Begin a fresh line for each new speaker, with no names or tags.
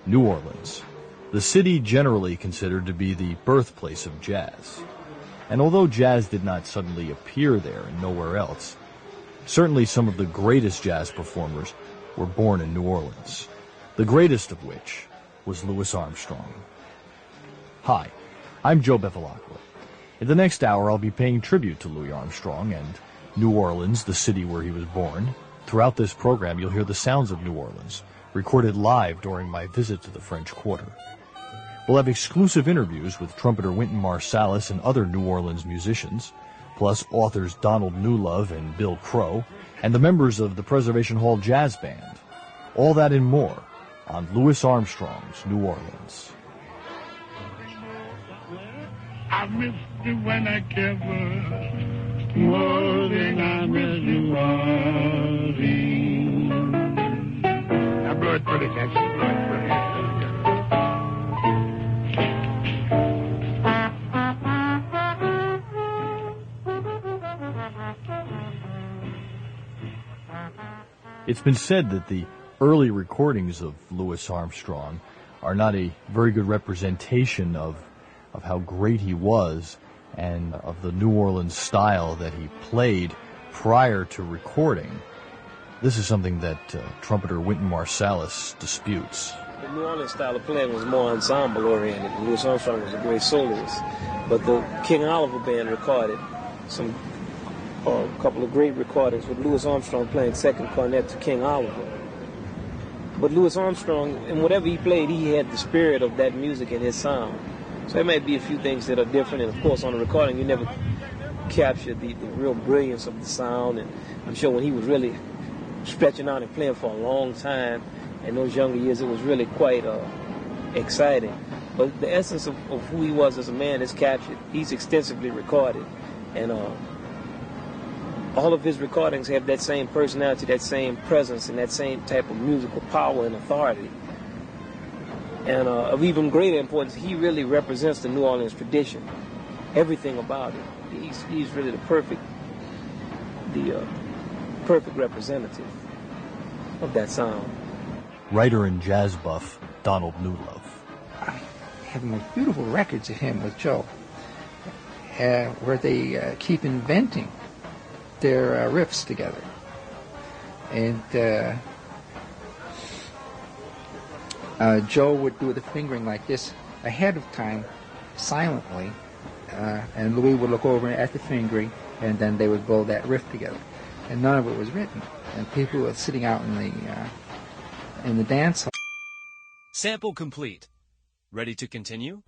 New Orleans, the city generally considered to be the birthplace of jazz. And although jazz did not suddenly appear there and nowhere else, certainly some of the greatest jazz performers were born in New Orleans, the greatest of which was Louis Armstrong. Hi, I'm Joe Bevilacqua. In the next hour, I'll be paying tribute to Louis Armstrong and New Orleans, the city where he was born. Throughout this program, you'll hear the sounds of New Orleans, recorded live during my visit to the French Quarter. We'll have exclusive interviews with trumpeter Wynton Marsalis and other New Orleans musicians, plus authors Donald Newlove and Bill Crow, and the members of the Preservation Hall Jazz Band. All that and more on Louis Armstrong's New Orleans.
I miss you when I care more than I miss New Orleans. I blow it pretty, Jackson. Blow it pretty.
It's been said that the early recordings of Louis Armstrong are not a very good representation of how great he was and of the New Orleans style that he played prior to recording. This is something that trumpeter Wynton Marsalis disputes.
The New Orleans style of playing was more ensemble-oriented. Louis Armstrong was a great soloist. But the King Oliver Band recorded a couple of great recordings with Louis Armstrong playing second cornet to King Oliver. But Louis Armstrong, in whatever he played, he had the spirit of that music in his sound. So there may be a few things that are different, and of course on the recording you never capture the real brilliance of the sound, and I'm sure when he was really stretching out and playing for a long time in those younger years, it was really quite exciting. But the essence of who he was as a man is captured. He's extensively recorded, and all of his recordings have that same personality, that same presence, and that same type of musical power and authority. And of even greater importance, he really represents the New Orleans tradition. Everything about it. He's really the perfect representative of that sound.
Writer and jazz buff Donald Newlove.
I have the most beautiful records of him with Joe, where they keep inventing their riffs together. And Joe would do the fingering like this ahead of time, silently, and Louis would look over at the fingering, and then they would blow that riff together. And none of it was written. And people were sitting out in the dance hall.
Sample complete. Ready to continue?